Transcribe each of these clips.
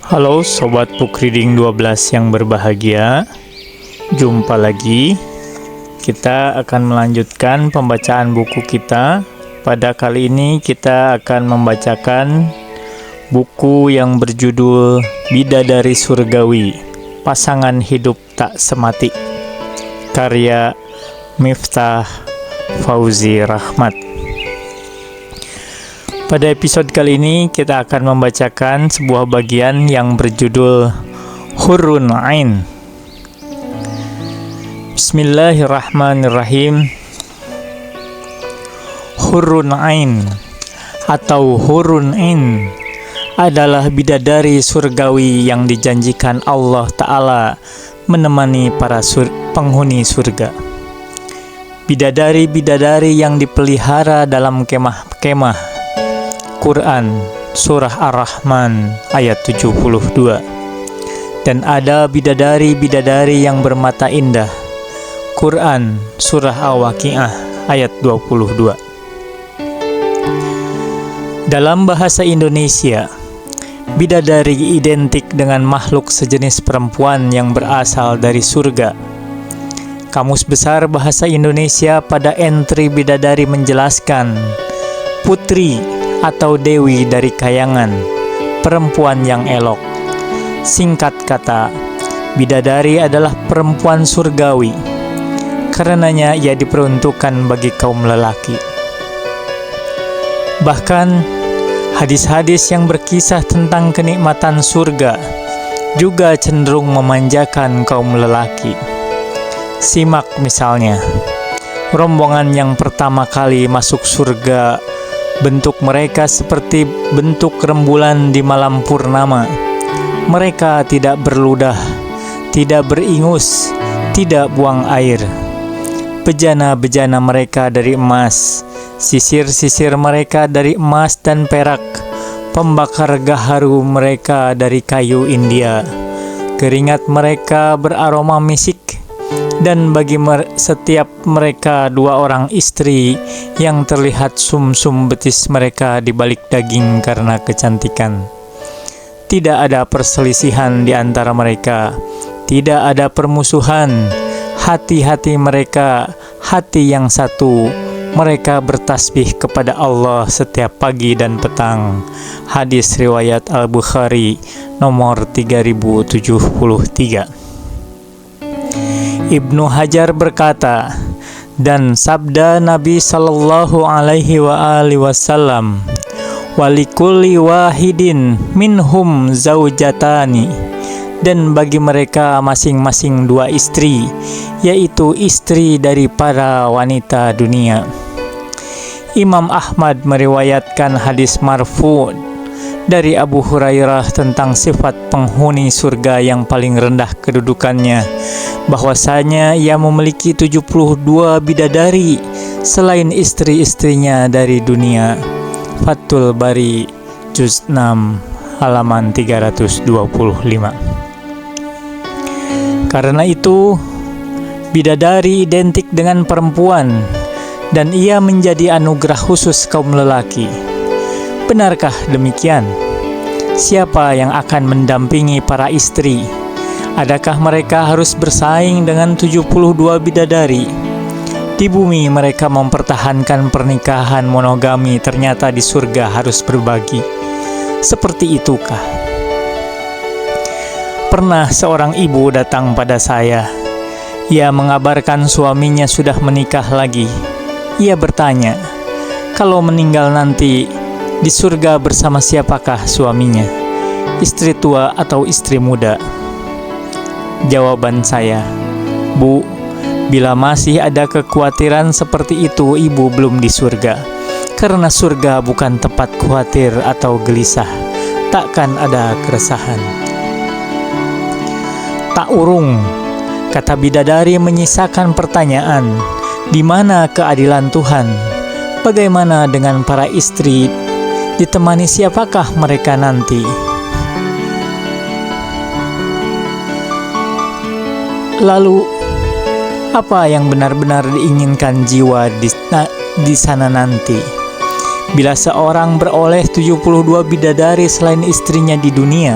Halo Sobat Book Reading 12 yang berbahagia. Jumpa lagi. Kita akan melanjutkan pembacaan buku kita. Pada kali ini kita akan membacakan buku yang berjudul Bidadari Surgawi, Pasangan Hidup Tak Semati, karya Miftah Fauzi Rahmat. Pada episode kali ini kita akan membacakan sebuah bagian yang berjudul Hurrun Ain. Bismillahirrahmanirrahim. Hurrun Ain atau Hurrun Ain adalah bidadari surgawi yang dijanjikan Allah Ta'ala menemani para penghuni surga. Bidadari-bidadari yang dipelihara dalam kemah-kemah. Quran Surah Ar-Rahman ayat 72. Dan ada bidadari-bidadari yang bermata indah. Quran Surah Al-Waqiah ayat 22. Dalam bahasa Indonesia, bidadari identik dengan makhluk sejenis perempuan yang berasal dari surga. Kamus Besar Bahasa Indonesia pada entry bidadari menjelaskan, putri atau dewi dari kayangan, perempuan yang elok. Singkat kata, bidadari adalah perempuan surgawi. Karenanya ia diperuntukkan bagi kaum lelaki. Bahkan, hadis-hadis yang berkisah tentang kenikmatan surga juga cenderung memanjakan kaum lelaki. Simak misalnya, rombongan yang pertama kali masuk surga, bentuk mereka seperti bentuk rembulan di malam purnama. Mereka tidak berludah, tidak beringus, tidak buang air. Bejana-bejana mereka dari emas, sisir-sisir mereka dari emas dan perak, pembakar gaharu mereka dari kayu India. Keringat mereka beraroma misik, dan bagi setiap mereka dua orang istri yang terlihat sumsum betis mereka di balik daging karena kecantikan. Tidak ada perselisihan di antara mereka, tidak ada permusuhan. Hati-hati mereka, hati yang satu. Mereka bertasbih kepada Allah setiap pagi dan petang. Hadis riwayat Al-Bukhari nomor 3073. Ibnu Hajar berkata, dan sabda Nabi Sallallahu Alaihi Wasallam, walikulli wahidin minhum zaujatani, dan bagi mereka masing-masing dua istri, yaitu istri dari para wanita dunia. Imam Ahmad meriwayatkan hadis marfu' dari Abu Hurairah tentang sifat penghuni surga yang paling rendah kedudukannya, bahwasanya ia memiliki 72 bidadari selain istri-istrinya dari dunia. Fathul Bari juz 6 halaman 325. Karena itu, bidadari identik dengan perempuan, dan ia menjadi anugerah khusus kaum lelaki. Benarkah demikian? Siapa yang akan mendampingi para istri? Adakah mereka harus bersaing dengan 72 bidadari? Di bumi mereka mempertahankan pernikahan monogami, ternyata di surga harus berbagi. Seperti itukah? Pernah seorang ibu datang pada saya. Ia mengabarkan suaminya sudah menikah lagi. Ia bertanya, kalau meninggal nanti, di surga bersama siapakah suaminya? Istri tua atau istri muda? Jawaban saya, Bu, bila masih ada kekhawatiran seperti itu, ibu belum di surga. Karena surga bukan tempat khawatir atau gelisah. Takkan ada keresahan. Tak urung, kata bidadari menyisakan pertanyaan, di mana keadilan Tuhan? Bagaimana dengan para istri? Ditemani siapakah mereka nanti? Lalu, apa yang benar-benar diinginkan jiwa di sana nanti? Bila seorang beroleh 72 bidadari selain istrinya di dunia,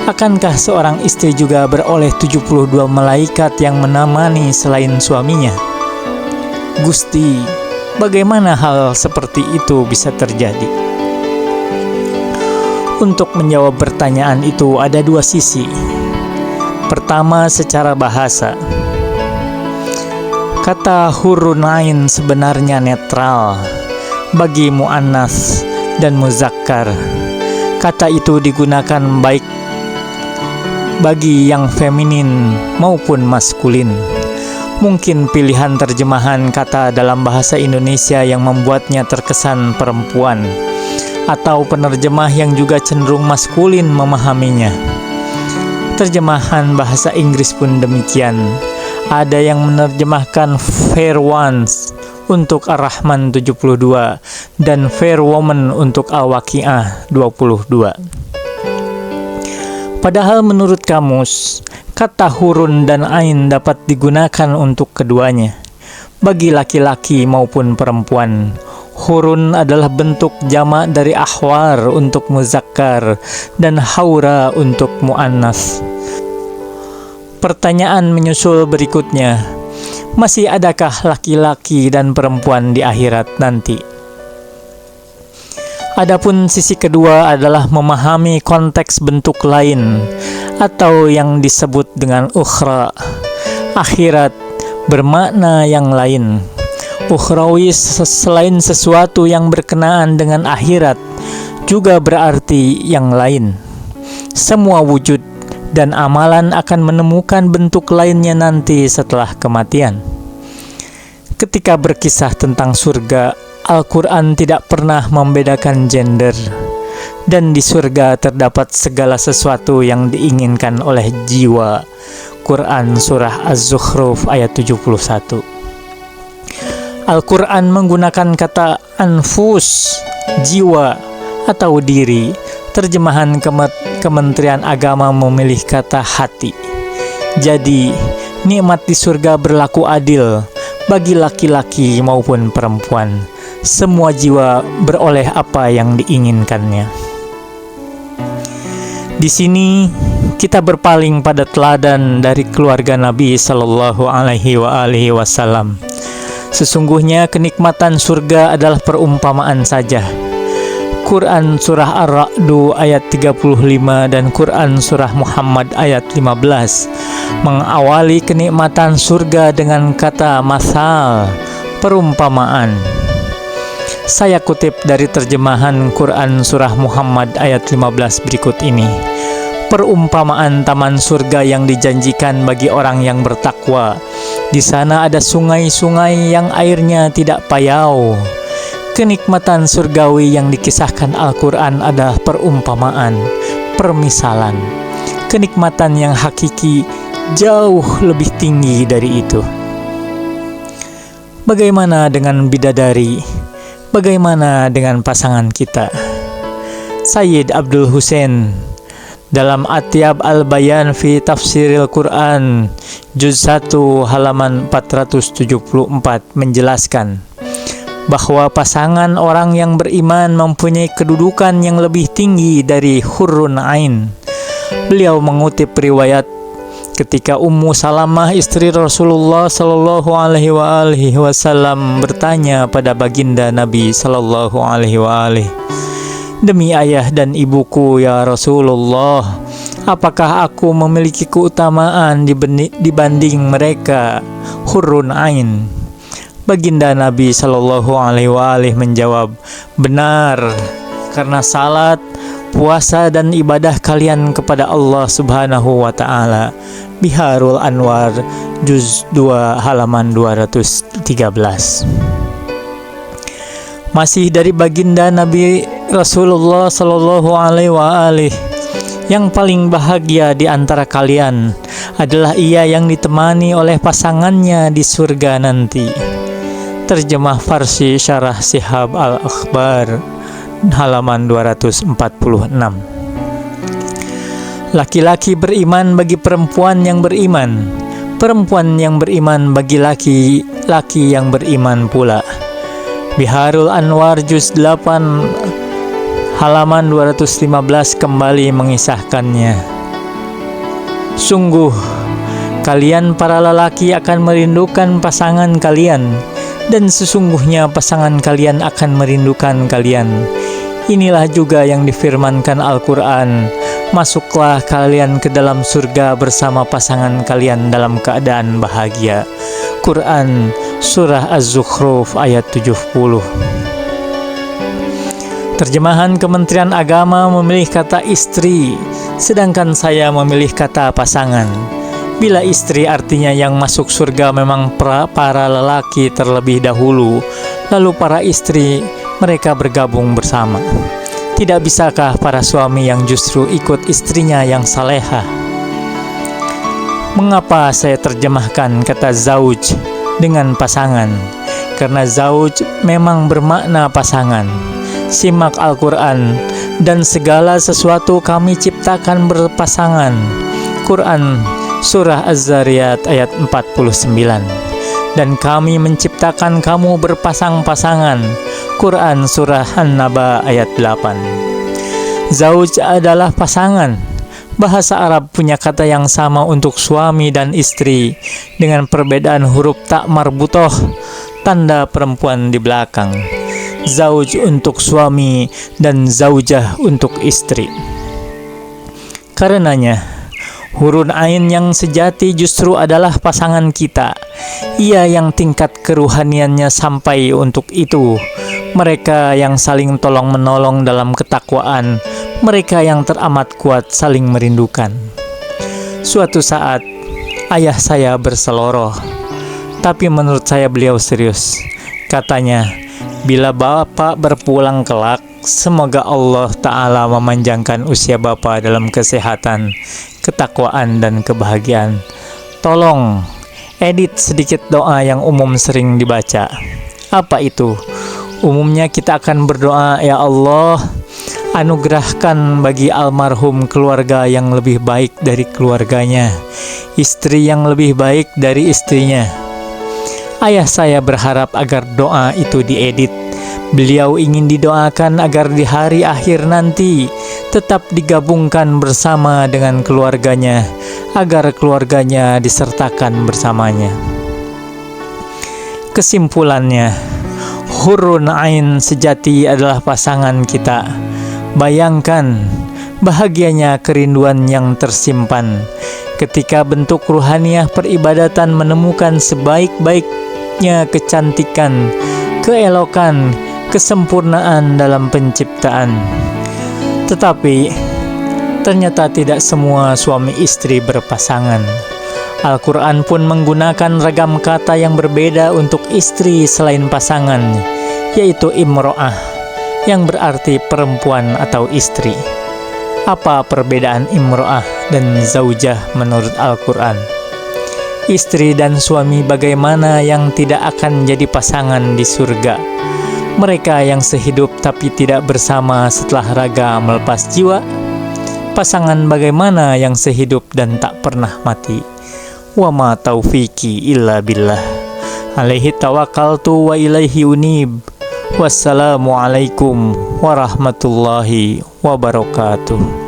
Akankah seorang istri juga beroleh 72 malaikat yang menemani selain suaminya? Gusti, bagaimana hal seperti itu bisa terjadi? Untuk menjawab pertanyaan itu ada dua sisi. Pertama, secara bahasa. Kata hurun ain sebenarnya netral bagi mu'annas dan muzakkar. Kata itu digunakan baik bagi yang feminin maupun maskulin. Mungkin pilihan terjemahan kata dalam bahasa Indonesia yang membuatnya terkesan perempuan, atau penerjemah yang juga cenderung maskulin memahaminya. Terjemahan bahasa Inggris pun demikian. Ada yang menerjemahkan fair ones untuk Ar-Rahman 72 dan fair woman untuk Al-Waqi'ah 22. Padahal menurut kamus, kata hurun dan ain dapat digunakan untuk keduanya, bagi laki-laki maupun perempuan. Hurun adalah bentuk jamak dari ahwar untuk muzakkar dan haura untuk muannas. Pertanyaan menyusul berikutnya, masih adakah laki-laki dan perempuan di akhirat nanti? Adapun sisi kedua adalah memahami konteks bentuk lain atau yang disebut dengan ukhra. Akhirat bermakna yang lain. Ukhrawi selain sesuatu yang berkenaan dengan akhirat juga berarti yang lain. Semua wujud dan amalan akan menemukan bentuk lainnya nanti setelah kematian. Ketika berkisah tentang surga, Al-Quran tidak pernah membedakan gender, dan di surga terdapat segala sesuatu yang diinginkan oleh jiwa. Quran Surah Az-Zukhruf ayat 71. Al-Quran menggunakan kata anfus, jiwa atau diri. Terjemahan Kementerian Agama memilih kata hati. Jadi, nikmat di surga berlaku adil bagi laki-laki maupun perempuan. Semua jiwa beroleh apa yang diinginkannya. Di sini kita berpaling pada teladan dari keluarga Nabi Sallallahu Alaihi Wasallam. Sesungguhnya kenikmatan surga adalah perumpamaan saja. Quran Surah Ar-Ra'du ayat 35 dan Quran Surah Muhammad ayat 15 mengawali kenikmatan surga dengan kata masal, perumpamaan. Saya kutip dari terjemahan Quran Surah Muhammad ayat 15 berikut ini. Perumpamaan taman surga yang dijanjikan bagi orang yang bertakwa. Di sana ada sungai-sungai yang airnya tidak payau. Kenikmatan surgawi yang dikisahkan Al-Quran adalah perumpamaan, permisalan. Kenikmatan yang hakiki jauh lebih tinggi dari itu. Bagaimana dengan bidadari? Bagaimana dengan pasangan kita? Sayyid Abdul Husain dalam Atyab Al-Bayan fi Tafsiril Quran juz 1 halaman 474 menjelaskan bahwa pasangan orang yang beriman mempunyai kedudukan yang lebih tinggi dari hurun ain. Beliau mengutip riwayat ketika Ummu Salamah istri Rasulullah Sallallahu Alaihi Wasallam bertanya pada baginda Nabi Sallallahu Alaihi Wasallam, "Demi ayah dan ibuku ya Rasulullah, apakah aku memiliki keutamaan dibanding mereka hurun ain?" Baginda Nabi Sallallahu Alaihi Wasallam menjawab, "Benar, karena salat, puasa dan ibadah kalian kepada Allah Subhanahu wa Ta'ala." Biharul Anwar juz 2 halaman 213. Masih dari baginda Nabi Rasulullah Sallallahu Alaihi Wasallam, yang paling bahagia di antara kalian adalah ia yang ditemani oleh pasangannya di surga nanti. Terjemah Farsi Syarah Shihab Al-Akhbar halaman 246. Laki-laki beriman bagi perempuan yang beriman, perempuan yang beriman bagi laki-laki yang beriman pula. Biharul Anwar juz 8 halaman 215 kembali mengisahkannya. Sungguh, kalian para lelaki akan merindukan pasangan kalian, dan sesungguhnya pasangan kalian akan merindukan kalian. Inilah juga yang difirmankan Al-Quran, masuklah kalian ke dalam surga bersama pasangan kalian dalam keadaan bahagia. Quran Surah Az-Zukhruf ayat 70. Terjemahan Kementerian Agama memilih kata istri, sedangkan saya memilih kata pasangan. Bila istri artinya yang masuk surga memang para lelaki terlebih dahulu, lalu para istri mereka bergabung bersama. Tidak bisakah para suami yang justru ikut istrinya yang salehah? Mengapa saya terjemahkan kata zauj dengan pasangan? Karena zauj memang bermakna pasangan. Simak Al-Quran, dan segala sesuatu kami ciptakan berpasangan. Quran Surah Az-Zariyat ayat 49. Dan kami menciptakan kamu berpasang-pasangan. Quran Surah An-Naba ayat 8. Zauj adalah pasangan. Bahasa Arab punya kata yang sama untuk suami dan istri, dengan perbedaan huruf tak marbutoh, tanda perempuan di belakang. Zauj untuk suami dan zaujah untuk istri. Karenanya, hurun ain yang sejati justru adalah pasangan kita. Ia yang tingkat keruhaniannya sampai untuk itu. Mereka yang saling tolong-menolong dalam ketakwaan. Mereka yang teramat kuat saling merindukan. Suatu saat, ayah saya berseloroh. Tapi menurut saya beliau serius. Katanya, bila bapak berpulang kelak, semoga Allah Ta'ala memanjangkan usia bapak dalam kesehatan, ketakwaan, dan kebahagiaan. Tolong edit sedikit doa yang umum sering dibaca. Apa itu? Umumnya kita akan berdoa, ya Allah, anugerahkan bagi almarhum keluarga yang lebih baik dari keluarganya, istri yang lebih baik dari istrinya. Ayah saya berharap agar doa itu diedit. Beliau ingin didoakan agar di hari akhir nanti tetap digabungkan bersama dengan keluarganya, agar keluarganya disertakan bersamanya. Kesimpulannya, hurun ain sejati adalah pasangan kita. Bayangkan bahagianya kerinduan yang tersimpan ketika bentuk ruhaniah peribadatan menemukan sebaik-baiknya kecantikan, keelokan, kesempurnaan dalam penciptaan. Tetapi ternyata tidak semua suami istri berpasangan. Al-Quran pun menggunakan ragam kata yang berbeda untuk istri selain pasangan, yaitu imro'ah, yang berarti perempuan atau istri. Apa perbedaan imro'ah dan zaujah menurut Al-Quran? Istri dan suami bagaimana yang tidak akan jadi pasangan di surga? Mereka yang sehidup tapi tidak bersama setelah raga melepas jiwa? Pasangan bagaimana yang sehidup dan tak pernah mati? Wa ma taufiki illa billah. Alaihi tawakkaltu wa ilaihi unib. Wassalamualaikum warahmatullahi wabarakatuh.